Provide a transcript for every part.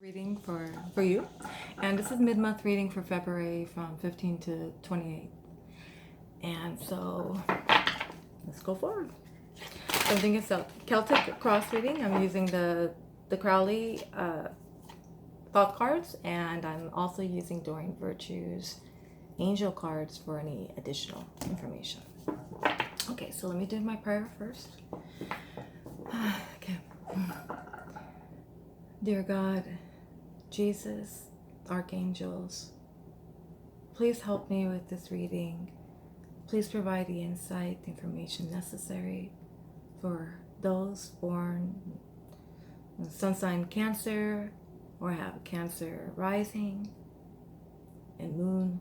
Reading for you, and this is mid-month reading for February from 15 to 28. And so let's go forward. So I'm doing a Celtic cross reading. I'm using the Crowley thought cards, and I'm also using Doreen Virtue's angel cards for any additional information. Okay, so let me do my prayer first. Okay. Dear God, Jesus, archangels, please help me with this reading. Please provide the insight, the information necessary for those born sun sign Cancer or have Cancer rising and moon.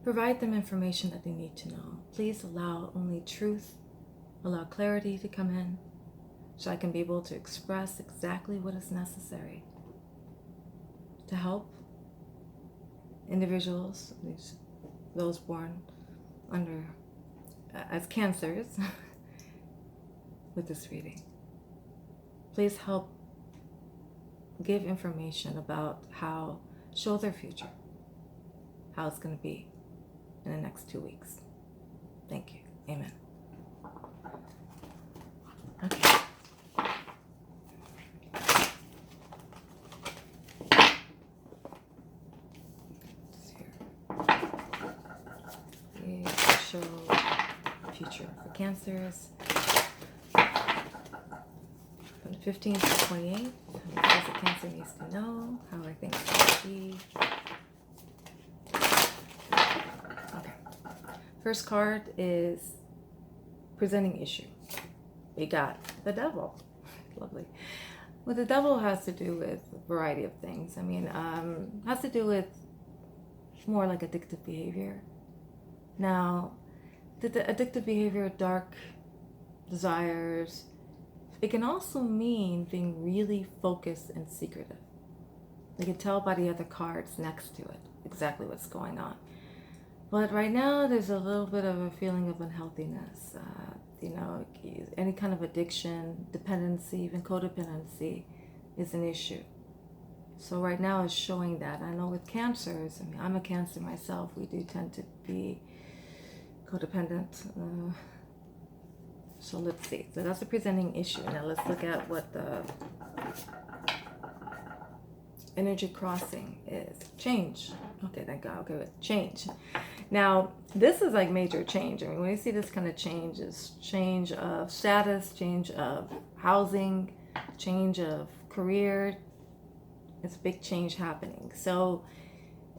Provide them information that they need to know. Please allow only truth, allow clarity to come in, so I can be able to express exactly what is necessary to help individuals, those born under as cancers with this reading. Please help give information about how, show their future, how it's going to be in the next 2 weeks. Thank you. Amen. Okay. Show future for Cancers from the 15th to 28th. What does a Cancer needs to know? How are things going to be? Okay. First card is presenting issue. We got the Devil. Lovely. Well, the Devil has to do with a variety of things. I mean, has to do with more like addictive behavior. Now, the addictive behavior, dark desires, it can also mean being really focused and secretive. You can tell by the other cards next to it exactly what's going on. But right now, there's a little bit of a feeling of unhealthiness. Any kind of addiction, dependency, even codependency is an issue. So right now it's showing that. I know with Cancers, I mean, I'm a Cancer myself, we do tend to be codependent. So let's see. So that's a presenting issue. Now let's look at what the energy crossing is. Change. Okay, thank God. Okay, with change. Now, this is like major change. I mean, when you see this kind of change, is change of status, change of housing, change of career. It's a big change happening. So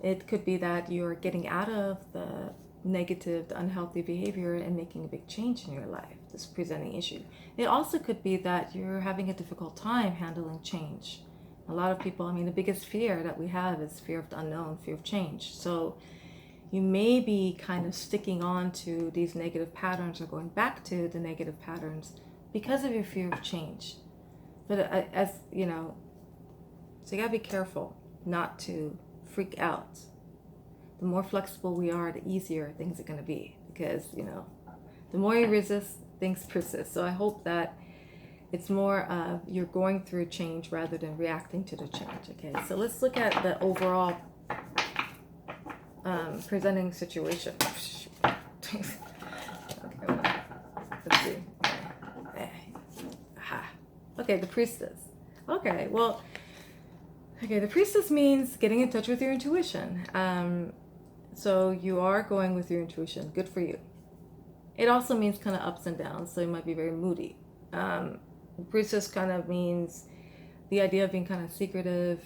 it could be that you're getting out of the negative, the unhealthy behavior and making a big change in your life, this presenting issue. It also could be that you're having a difficult time handling change. A lot of people, I mean, the biggest fear that we have is fear of the unknown, fear of change. So you may be kind of sticking on to these negative patterns or going back to the negative patterns because of your fear of change. But as you know, so you gotta be careful not to freak out. The more flexible we are, the easier things are going to be, because the more you resist, things persist. So I hope that it's more of you're going through change rather than reacting to the change. Okay, so let's look at the overall presenting situation. Okay, let's see. Okay, the Priestess. Okay, well, the Priestess means getting in touch with your intuition. So you are going with your intuition. Good for you. It also means kind of ups and downs, so you might be very moody. Priestess kind of means the idea of being kind of secretive,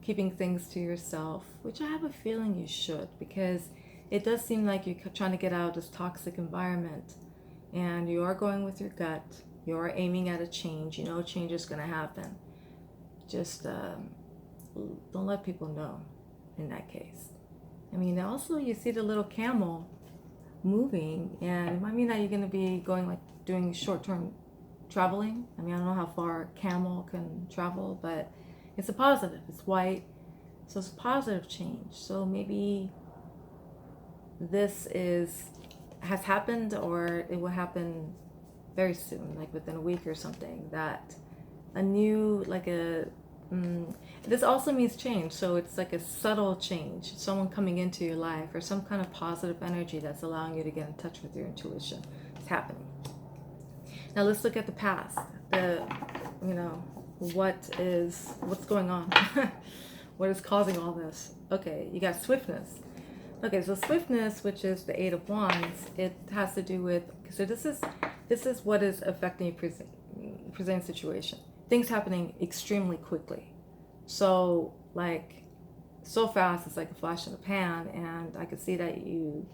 keeping things to yourself, which I have a feeling you should, because it does seem like you're trying to get out of this toxic environment, and you are going with your gut. You are aiming at a change. You know change is going to happen. Just don't let people know in that case. I mean, also you see the little camel moving, and it might mean that you're going to be going like doing short-term traveling. I mean, I don't know how far a camel can travel, but it's a positive. It's white, so it's a positive change. So maybe this has happened, or it will happen very soon, like within a week or something, that a new, like a, this also means change. So it's like a subtle change, someone coming into your life, or some kind of positive energy that's allowing you to get in touch with your intuition. It's happening. Now let's look at the past. What's going on? What is causing all this? Okay, you got swiftness. Okay, so swiftness, which is the Eight of Wands, it has to do with, so this is what is affecting your present situation. Things happening extremely quickly. So like, so fast, it's like a flash in the pan, and I could see that you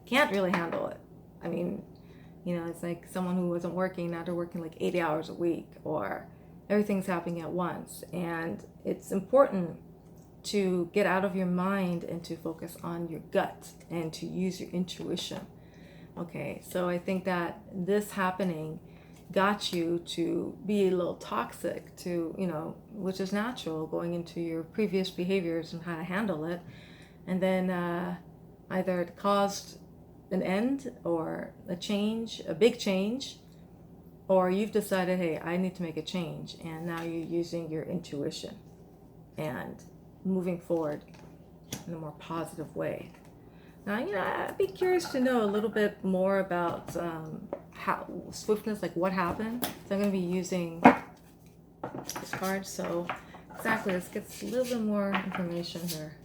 can't really handle it. I mean, it's like someone who wasn't working, now they're working like 80 hours a week, or everything's happening at once. And it's important to get out of your mind and to focus on your gut and to use your intuition. Okay, so I think that this happening got you to be a little toxic, to, which is natural, going into your previous behaviors and how to handle it. And then either it caused an end or a change, a big change, or you've decided, hey, I need to make a change, and now you're using your intuition and moving forward in a more positive way. Now, I'd be curious to know a little bit more about how swiftness, like what happened. So I'm going to be using this card. So exactly, let's get a little bit more information here.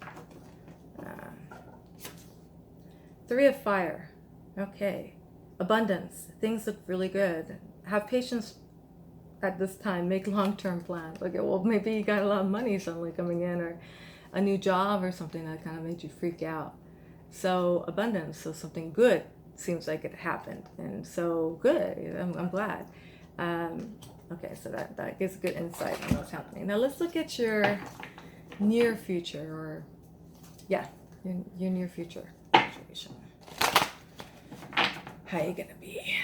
Three of Fire. Okay. Abundance. Things look really good. Have patience at this time. Make long-term plans. Okay, well, maybe you got a lot of money suddenly coming in, or a new job or something that kind of made you freak out. So abundance, so something good seems like it happened, and so good. I'm glad. Okay, so that gives good insight on what's happening. Now let's look at your near future, or your near future situation. How you gonna be?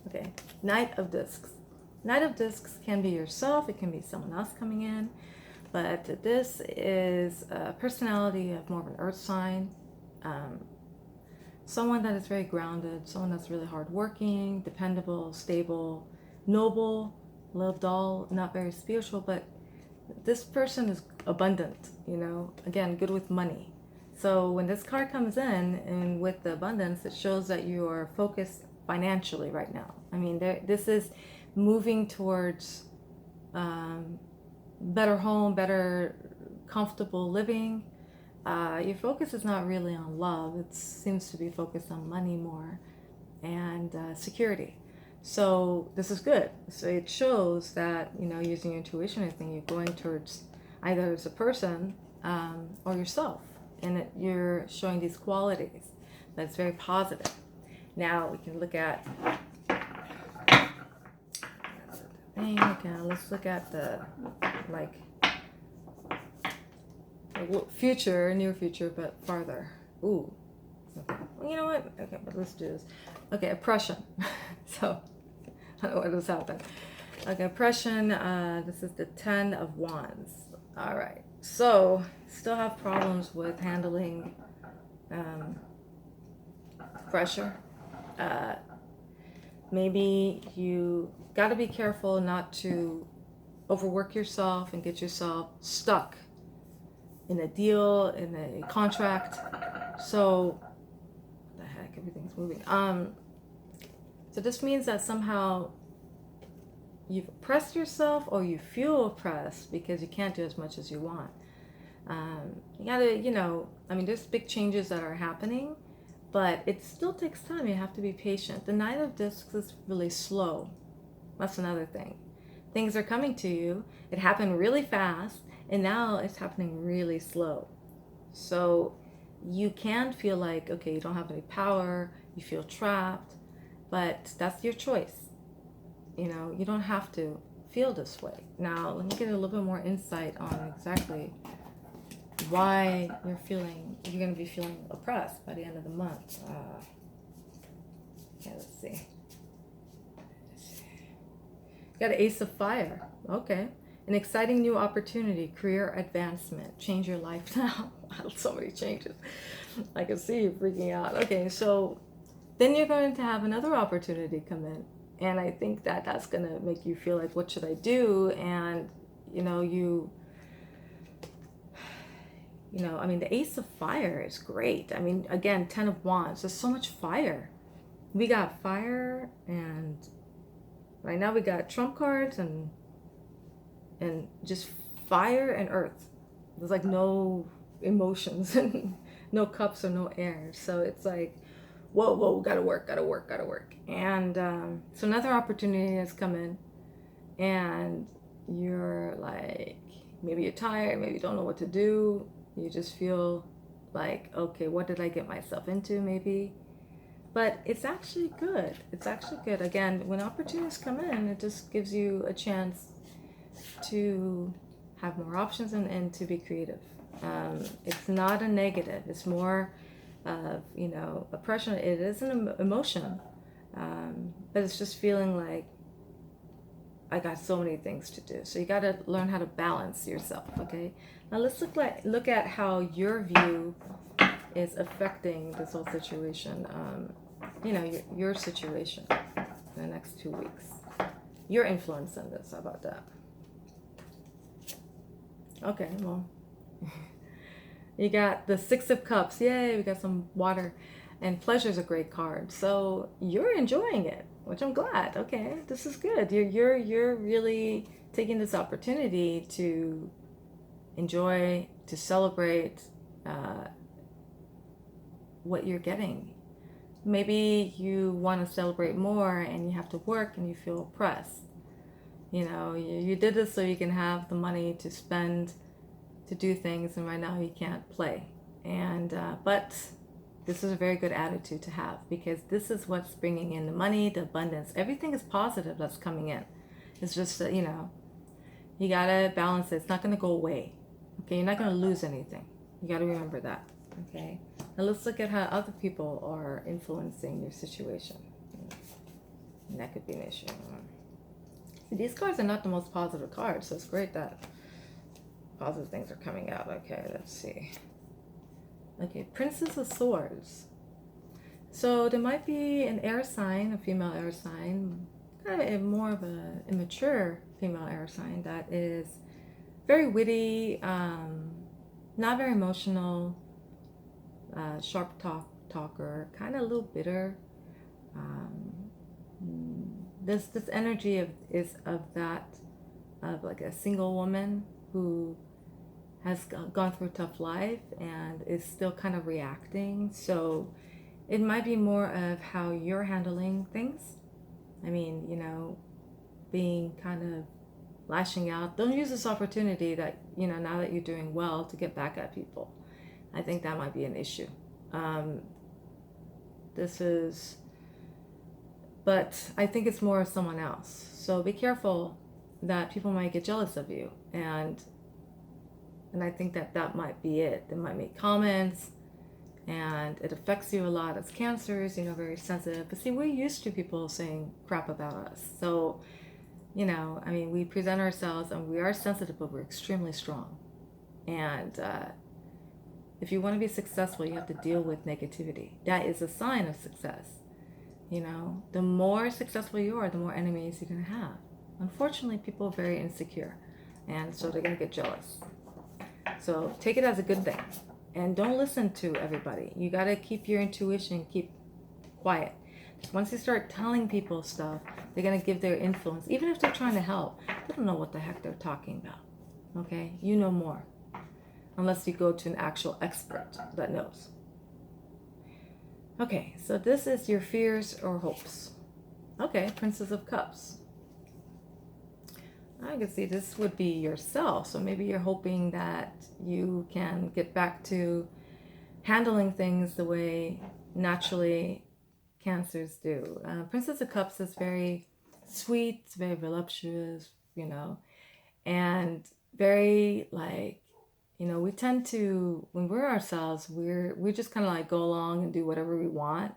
Okay, Knight of Discs. Knight of Discs can be yourself, it can be someone else coming in, but this is a personality of more of an earth sign, someone that is very grounded, someone that's really hardworking, dependable, stable, noble, a little dull, not very spiritual, but this person is abundant, again, good with money. So when this card comes in, and with the abundance, it shows that you are focused financially right now. I mean, this is moving towards better home, better comfortable living. Your focus is not really on love. It seems to be focused on money more, and security. So this is good. So it shows that, using your intuition, I think you're going towards either as a person or yourself, and you're showing these qualities. That's very positive. Now we can look at let's look at the future, near future, but farther. Ooh. Okay. Well, you know what? Okay, but let's do this. Okay, oppression. So I don't know what has happened. Okay, oppression. This is the 10 of Wands. All right. So still have problems with handling pressure. Maybe you got to be careful not to overwork yourself and get yourself stuck in a deal, in a contract. So, what the heck, everything's moving. So this means that somehow you've oppressed yourself, or you feel oppressed because you can't do as much as you want. You gotta, there's big changes that are happening, but it still takes time. You have to be patient. The Knight of Discs is really slow. That's another thing. Things are coming to you. It happened really fast, and now it's happening really slow. So you can feel like, okay, you don't have any power, you feel trapped, but that's your choice. You don't have to feel this way. Now, let me get a little bit more insight on exactly why you're going to be feeling oppressed by the end of the month. Let's see. You got an Ace of Fire. Okay. An exciting new opportunity, career advancement, change your life now. So many changes. I can see you freaking out. Okay, so then you're going to have another opportunity come in. And I think that that's going to make you feel like, what should I do? And, I mean, the Ace of Fire is great. I mean, again, 10 of Wands, there's so much fire. We got fire, and right now we got trump cards and just fire and earth. There's like no emotions and no cups or no air. So it's like, whoa, gotta work. And so another opportunity has come in, and you're like, maybe you're tired, maybe you don't know what to do. You just feel like, okay, what did I get myself into, maybe? But it's actually good. It's actually good. Again, when opportunities come in, it just gives you a chance to have more options and to be creative. It's not a negative. It's more of, oppression. It is an emotion. But it's just feeling like, I got so many things to do. So you got to learn how to balance yourself, okay? Now let's look at how your view is affecting this whole situation. Your situation in the next 2 weeks. Your influence in this. How about that? Okay, well, you got the Six of Cups. Yay, we got some water. And pleasure's a great card. So you're enjoying it, which I'm glad. Okay, this is good. You're really taking this opportunity to enjoy, to celebrate what you're getting. Maybe you want to celebrate more and you have to work and you feel oppressed. You did this so you can have the money to spend, to do things, and right now you can't play. And but this is a very good attitude to have, because this is what's bringing in the money, the abundance. Everything is positive that's coming in. It's just that, you gotta balance it. It's not gonna go away. Okay, you're not gonna lose anything. You gotta remember that. Okay. Now let's look at how other people are influencing your situation. And that could be an issue. These cards are not the most positive cards, so it's great that positive things are coming out. Okay, let's see. Okay, Princess of Swords. So there might be an air sign, a female air sign, kind of more of an immature female air sign that is very witty, not very emotional, sharp talker, kind of a little bitter. This energy is of like a single woman who has gone through a tough life and is still kind of reacting. So it might be more of how you're handling things. I mean, being kind of lashing out. Don't use this opportunity that, now that you're doing well, to get back at people. I think that might be an issue. But I think it's more of someone else. So be careful that people might get jealous of you. And I think that might be it. They might make comments, and it affects you a lot as Cancers, very sensitive. But see, we're used to people saying crap about us. So, we present ourselves and we are sensitive, but we're extremely strong. And if you want to be successful, you have to deal with negativity. That is a sign of success. The more successful you are, the more enemies you're going to have. Unfortunately, people are very insecure, and so they're going to get jealous. So take it as a good thing, and don't listen to everybody. You got to keep your intuition, keep quiet. Because once you start telling people stuff, they're going to give their influence. Even if they're trying to help, they don't know what the heck they're talking about. Okay? You know more. Unless you go to an actual expert that knows. Okay, so this is your fears or hopes. Okay, Princess of Cups. I can see this would be yourself. So maybe you're hoping that you can get back to handling things the way naturally Cancers do. Princess of Cups is very sweet, it's very voluptuous, and very like, we tend to, when we're ourselves, we just kind of like go along and do whatever we want.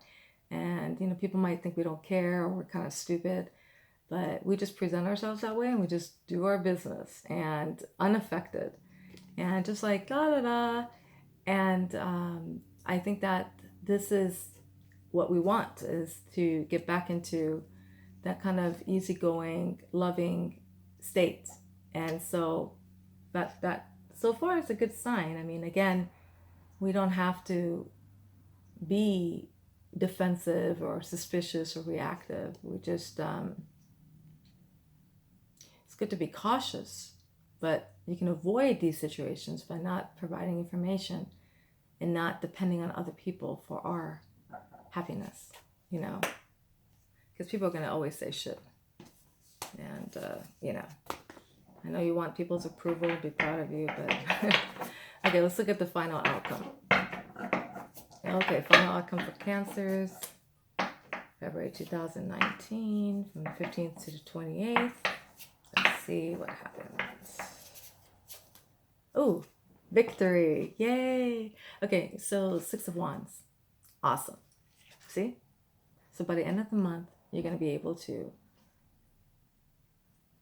And, people might think we don't care or we're kind of stupid. but we just present ourselves that way and we just do our business and unaffected and just like da da da. And I think that this is what we want, is to get back into that kind of easygoing, loving state. And so that so far is a good sign. I mean, again, we don't have to be defensive or suspicious or reactive. We just it's good to be cautious, but you can avoid these situations by not providing information and not depending on other people for our happiness, you know, because people are going to always say shit. And you know, I know you want people's approval, be proud of you, but okay, let's look at the final outcome. Okay, final outcome for Cancers, February 2019, from the 15th to the 28th. Let's see what happens. Oh, victory. Yay. Okay, so 6 of Wands. Awesome. See? So by the end of the month, you're going to be able to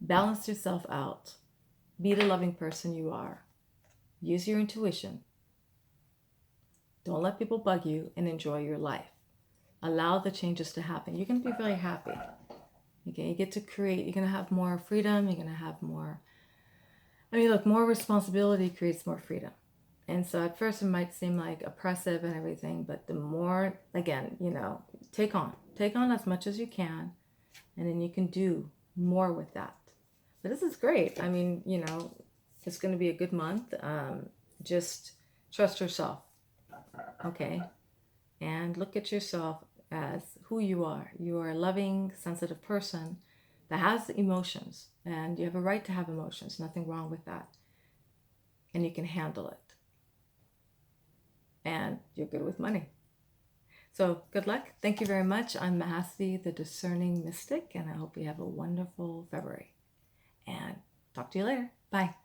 balance yourself out, be the loving person you are, use your intuition, don't let people bug you, and enjoy your life. Allow the changes to happen. You're going to be very happy. Okay, you get to create, you're going to have more freedom, you're going to have more, I mean, look, more responsibility creates more freedom. And so at first it might seem like oppressive and everything, but the more, again, you know, take on as much as you can, and then you can do more with that. But this is great. I mean, you know, it's going to be a good month. Just trust yourself, okay? And look at yourself as who you are. You are a loving, sensitive person that has emotions, and you have a right to have emotions. Nothing wrong with that. And you can handle it. And you're good with money. So good luck. Thank you very much. I'm Mahastee, the Discerning Mystic, and I hope you have a wonderful February. And talk to you later. Bye.